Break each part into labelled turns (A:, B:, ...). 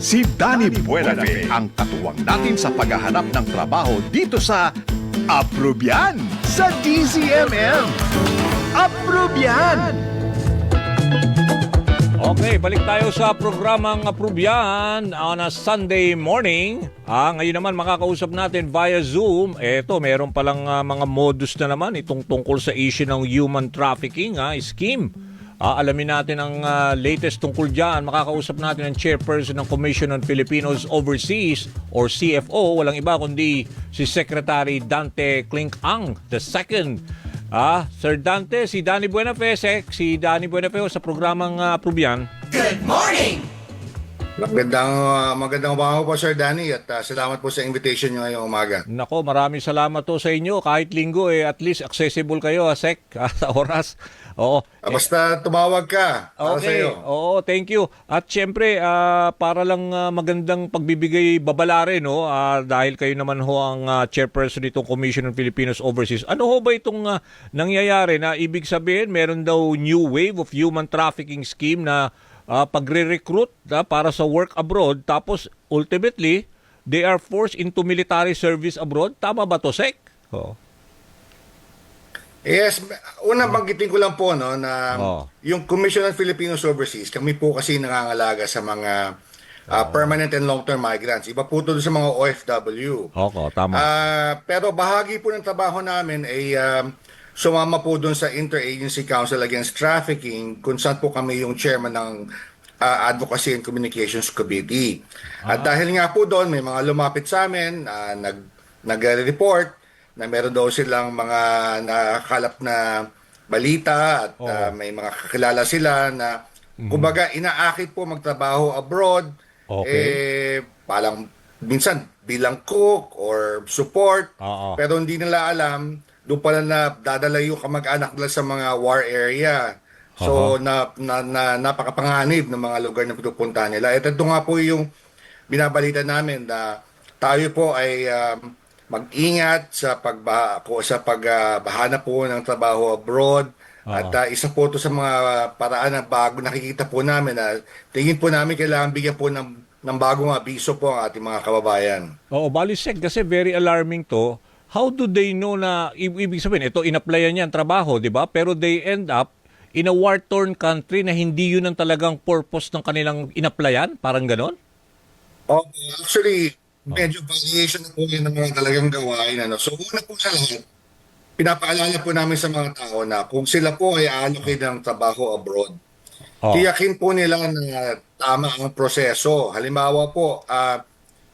A: Si Danny Buenafe ang katuwang natin sa paghahanap ng trabaho dito sa Aprubian sa DZMM. Aprubian!
B: Okay, balik tayo sa programang Aprubian on a Sunday morning. Ngayon naman makakausap natin via Zoom. Eto, meron palang mga modus na naman itong tungkol sa issue ng human trafficking scheme. Alamin natin ang latest tungkol dyan. Makakausap natin ang chairperson ng Commission on Filipinos Overseas or CFO. Walang iba kundi si Secretary Dante Clink-Ang II. Sir Dante, si Danny Buenafe, si Danny Buenafe sa programang Aprubian.
C: Good morning!
D: Magandang umaga po, Sir Danny, at salamat po sa invitation niyo ngayong umaga.
B: Nako, maraming salamat to sa inyo. Kahit linggo, at least accessible kayo, Sec, sa oras. Oo.
D: Basta tumawag ka para sa
B: Okay,
D: iyo.
B: oo, thank you. At syempre, para lang magandang pagbibigay babala rin, dahil kayo naman ho ang chairperson nitong Commission on Filipinos Overseas. Ano ho ba itong nangyayari na ibig sabihin, meron daw new wave of human trafficking scheme na pagre-recruit para sa work abroad, tapos ultimately, they are forced into military service abroad? Tama ba to, Sec? Oo.
D: Yes, unang banggitin ko lang po na yung Commission on Filipinos Overseas, kami po kasi nangangalaga sa mga permanent and long-term migrants. Iba po ito sa mga OFW.
B: Oo, tama.
D: Pero bahagi po ng trabaho namin ay sumama po doon sa Interagency Council Against Trafficking, kung saan po kami yung chairman ng Advocacy and Communications Committee. At dahil nga po doon, may mga lumapit sa amin, nag-report na meron daw silang mga nakakalap na balita at may mga kakilala sila na kumbaga inaakit po magtrabaho abroad.
B: Okay.
D: Parang minsan bilang cook or support, pero hindi nila alam doon pala na dadala yung kamag-anak nila sa mga war area. So, napakapanganib ng mga lugar na pinupunta nila. Ito nga po yung binabalita namin na tayo po ay mag-ingat sa pagbahanap po ng trabaho abroad. At isa po ito sa mga paraan na bago nakikita po namin na tingin po namin kailangan bigyan po ng bagong abiso po ang ating mga kababayan.
B: Oo, balisek kasi very alarming to. How do they know na, ibig sabihin, ito in-applyan niya ang trabaho, di ba? Pero they end up in a war-torn country na hindi yun ang talagang purpose ng kanilang in-applyan? Parang ganon?
D: Actually, medyo variation na po yun ng mga talagang gawain. So, una po sa lahat, pinapaalala po namin sa mga tao na kung sila po ay allocate ng trabaho abroad, tiyakin po nila na tama ang proseso. Halimbawa po,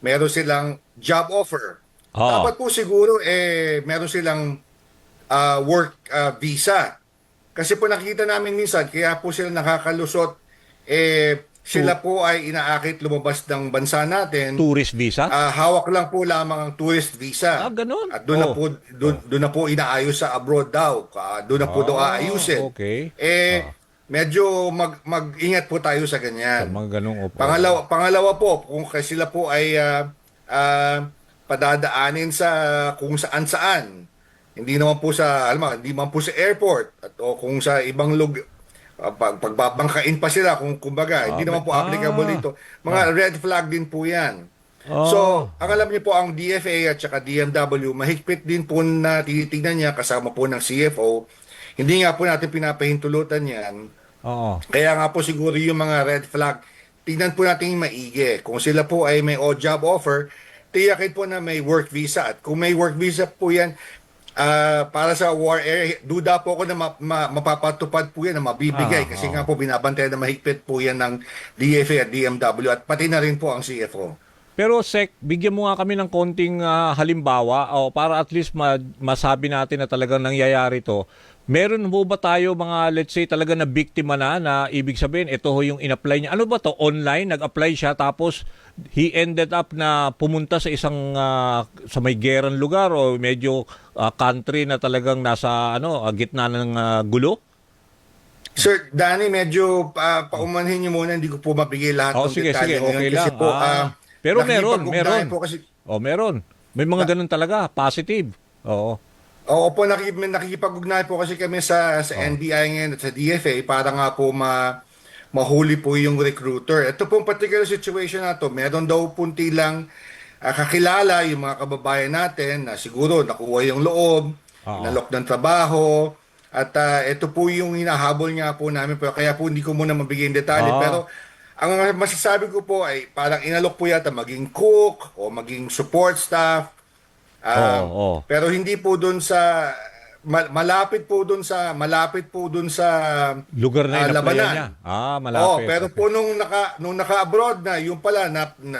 D: meron silang job offer. Dapat po siguro meron silang work visa. Kasi po nakikita namin minsan, kaya po sila nakakalusot, sila po ay inaakit lumabas ng bansa natin.
B: Tourist visa?
D: Hawak lang po lamang ang tourist visa.
B: Ganun?
D: At doon na po inaayos sa abroad daw. Doon na po daw aayusin.
B: Okay.
D: Medyo mag-ingat po tayo sa ganyan.
B: Sa mga ganung
D: Pangalawa po, kung sila po ay padadaanin sa kung saan-saan. Hindi naman po sa airport o kung sa ibang lugar, pagbabangkain pa sila kung kumbaga, hindi naman po applicable dito. Mga red flag din po 'yan. So, ang alam niyo po ang DFA at saka DMW, mahigpit din po na tinitingnan niya kasama po ng CFO. Hindi nga po natin pinapahintulutan 'yan. Kaya nga po siguro yung mga red flag, tingnan po natin yung maigi. Kung sila po ay may job offer, tiyakin po na may work visa. At kung may work visa po yan, para sa war area, duda po ako na mapapatupad po yan, na mabibigay. Kasi nga po binabantayan na mahigpit po yan ng DFA at DMW at pati na rin po ang CFO.
B: Pero Sec, bigyan mo nga kami ng konting halimbawa para at least masabi natin na talagang nangyayari to. Meron po ba tayo mga, let's say, talaga na biktima na ibig sabihin, ito ho yung in-apply niya. Ano ba to? Online, nag-apply siya, tapos he ended up na pumunta sa isang, sa may gerang lugar o medyo country na talagang nasa gitna ng gulo?
D: Sir Danny, medyo paumanhin niyo muna, hindi ko po mabigay lahat ng detalye ngayon.
B: Okay
D: kasi
B: lang.
D: po,
B: pero meron.
D: Po kasi,
B: meron. May mga ganun talaga, positive. Oo.
D: Oo po, nakikipag-ugnay po kasi kami sa NBI ngayon at sa DFA para nga po mahuli po yung recruiter. Ito pong particular situation na to, meron daw punti lang kakilala yung mga kababayan natin na siguro nakuha yung loob,
B: Oo.
D: nalok ng trabaho, at ito po yung hinahabol nga po namin. Pero kaya po hindi ko muna mabigay yung detalye.
B: Oo.
D: Pero ang masasabi ko po ay parang inalok po yata maging cook o maging support staff.
B: Oo.
D: Pero hindi po doon sa malapit po doon sa
B: Lugar na inaplayan
D: labanan.
B: niya. Malapit.
D: Pero po nung naka-abroad na, yung pala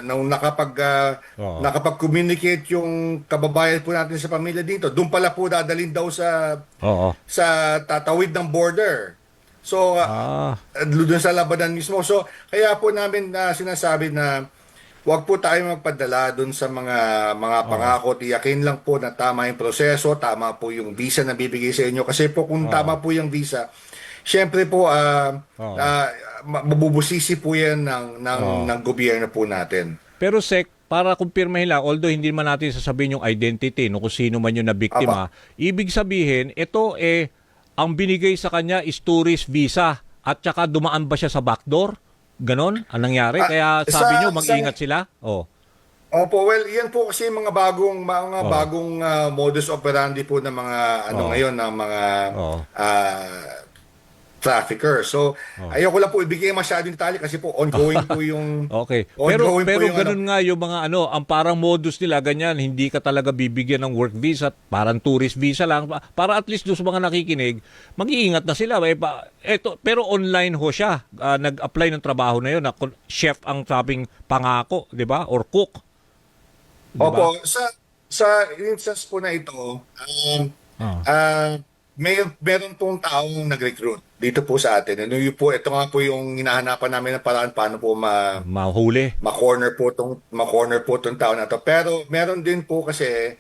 D: nung
B: Oo.
D: nakapag-communicate yung kababayan po natin sa pamilya dito, doon pala po dadalhin daw
B: Oo.
D: sa tatawid ng border. So doon sa labanan mismo. So kaya po namin sinasabi na huwag po tayo magpadala doon sa mga pangako. Tiyakin lang po na tama yung proseso, tama po yung visa na bibigay sa inyo. Kasi po kung tama po yung visa, syempre po mabubusisi po yan ng gobyerno po natin.
B: Pero Sek, para kumpirmahin lang, although hindi man natin sasabihin yung identity no, kung sino man yung nabiktima, ibig sabihin, ito ang binigay sa kanya is tourist visa at saka dumaan ba siya sa backdoor? Ganon ang nangyari? Kaya sabi nyo, mag-ingat sila?
D: Opo, well, yan po kasi mga bagong modus operandi po ng mga ngayon ng mga trafficker. So, ayoko lang po ibigay masyadong detalye kasi po ongoing po yung
B: Okay. Pero
D: ongoing po yung
B: ganun nga yung mga ang parang modus nila ganyan, hindi ka talaga bibigyan ng work visa, parang tourist visa lang para at least doon sa mga nakikinig, mag-iingat na sila. Pero online ho siya. Nag-apply ng trabaho na yun na chef ang sabing pangako, 'di ba? Or cook. Diba?
D: Opo, sa instance po na ito, meron pong taong nag-recruit dito po sa atin. Ito nga po yung hinahanapan namin ng paraan paano po
B: mahuli.
D: ma-corner po tong tao na to. Pero meron din po kasi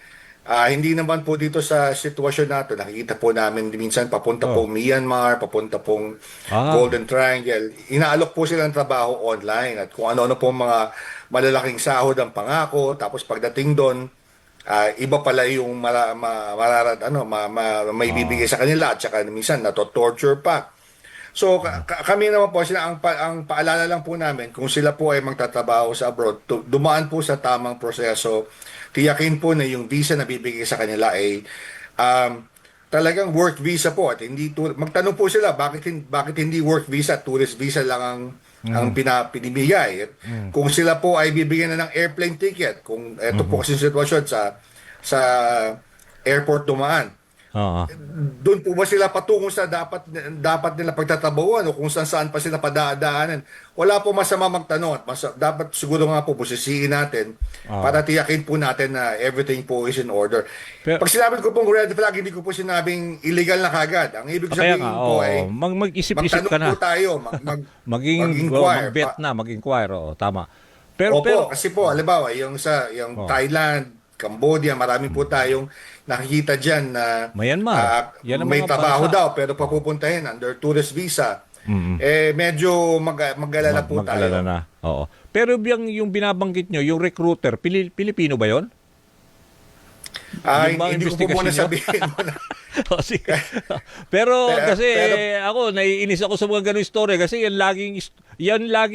D: hindi naman po dito sa sitwasyon na to. Nakikita po namin minsan papunta pong Myanmar, papunta pong Golden Triangle. Inaalok po sila ng trabaho online at kung ano-ano po mga malalaking sahod ang pangako. Tapos pagdating doon, iba pala yung may bibigay sa kanila at saka minsan nato-torture pa. So kami naman po sila ang paalala lang po namin kung sila po ay magtatrabaho sa abroad, dumaan po sa tamang proseso. Tiyakin po na yung visa na bibigay sa kanila ay talagang work visa po at hindi magtanong po sila bakit hindi work visa, tourist visa lang ang pinibigay. Kung sila po ay bibigyan na ng airplane ticket, kung ito po kasi sitwasyon sa airport dumaan, doon po ba sila patungo sa dapat nila pagtatabawan o kung saan pa sila padadaanan? Wala po masama magtanong. Dapat siguro nga po busisiin natin para tiyakin po natin na everything po is in order. Pag sinabi ko pong red flag, hindi ko po sinabing illegal na kagad. Ang ibig sabihin po ay
B: mag-isip-isip ka na.
D: Magtanong po tayo.
B: Mag-inquire. Tama.
D: Pero kasi po, halimbawa, yung Thailand, Cambodia, marami po tayong nakikita dyan na
B: Myanmar.
D: May trabaho daw pero papupuntahin under tourist visa. Medyo mag-alala po tayo.
B: Mag-alala na. Oo. Pero yung binabanggit nyo, yung recruiter, Pilipino ba yon?
D: Hindi ko po muna sabihin muna.
B: pero kasi ako naiinis ako sa mga ganung istorya kasi yan lagi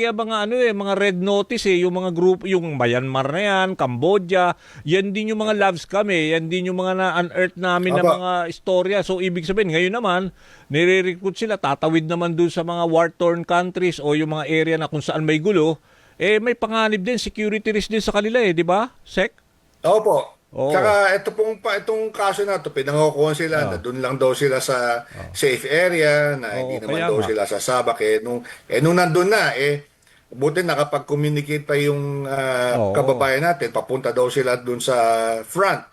B: ang mga mga red notice yung mga group, yung Myanmar na yan, Cambodia, yan din yung mga love scam yan din yung mga na-unearth namin na mga istorya. So ibig sabihin ngayon naman nire-recruit sila, tatawid naman doon sa mga war-torn countries o yung mga area na kung saan may gulo, may panganib din, security risk din sa kanila di ba, Sek?
D: Opo. Tsaka itong kaso na ito, pinangukuhan sila na doon lang daw sila sa safe area, na hindi naman daw sila sasabak. Nung nandun na, buti nakapag-communicate pa yung kababayan natin, papunta daw sila doon sa front.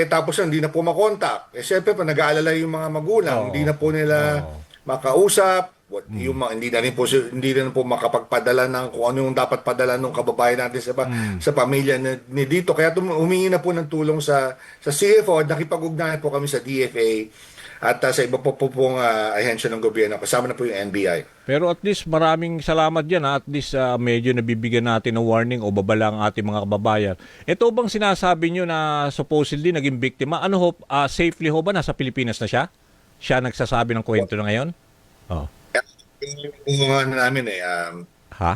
D: Tapos hindi na po makontak. Siyempre pa nag-aalala yung mga magulang, hindi na po nila makausap. Hindi na rin po makapagpadala ng kung ano yung dapat padala ng kababayan natin sa pamilya ni dito. Kaya humingi na po ng tulong sa CFO at nakipag-ugnayan po kami sa DFA at sa iba po pong ahensya ng gobyerno. Kasama na po yung NBI.
B: Pero at least maraming salamat dyan. At least medyo nabibigyan natin ng warning o babala ang ating mga kababayan. Ito bang sinasabi nyo na supposedly naging biktima? Safely ho ba? Nasa Pilipinas na siya? Siya nagsasabi ng kwento na ngayon?
D: Yung ano namin
B: Ha?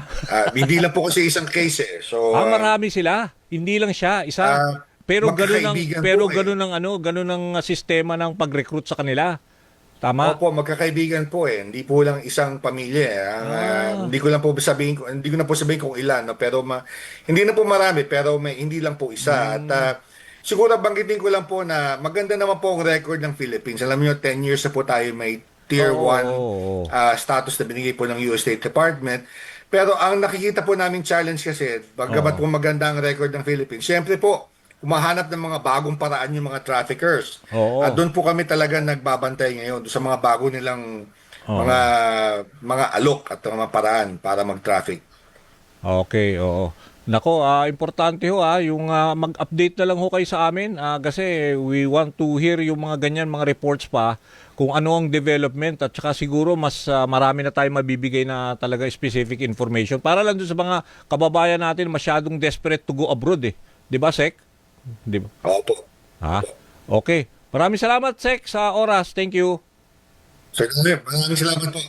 D: hindi lang po kasi isang case eh. So,
B: Marami sila. Hindi lang siya, isa. Pero
D: magkakaibigan
B: pero
D: po eh.
B: ganun ang ganun ang sistema ng pag-recruit sa kanila. Tama?
D: Opo, magkakaibigan po eh. Hindi po lang isang pamilya eh. Hindi ko lang po sabihin, hindi ko na po sabihin kung ilan, no? Pero hindi na po marami, pero hindi lang po isa. At siguro banggitin ko lang po na maganda naman po ang record ng Philippines. Alam niyo, 10 years na po tayo may Tier
B: Oo,
D: 1
B: oo.
D: status na binigay po ng US State Department. Pero ang nakikita po naming challenge kasi, bagamat po maganda ang record ng Philippines, syempre po, humahanap ng mga bagong paraan yung mga traffickers.
B: Oo.
D: At doon po kami talaga nagbabantay ngayon doon sa mga bago nilang
B: Oo.
D: mga alok at mga paraan para mag-traffic.
B: Okay, oo. Nako, importante ho yung mag-update na lang ho kayo sa amin kasi we want to hear yung mga ganyan, mga reports pa kung ano ang development at saka siguro mas marami na tayo mabibigay na talaga specific information para lang dun sa mga kababayan natin masyadong desperate to go abroad eh. 'Di ba, Sek? 'Di ba?
D: Opo.
B: Ha? Okay. Maraming salamat, Sek, sa oras. Thank you.
D: Sir, maraming salamat po.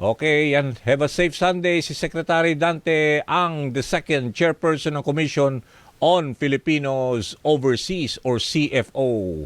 B: Okay, yan. Have a safe Sunday. Si Secretary Dante ang the second chairperson ng Commission on Filipinos Overseas or CFO.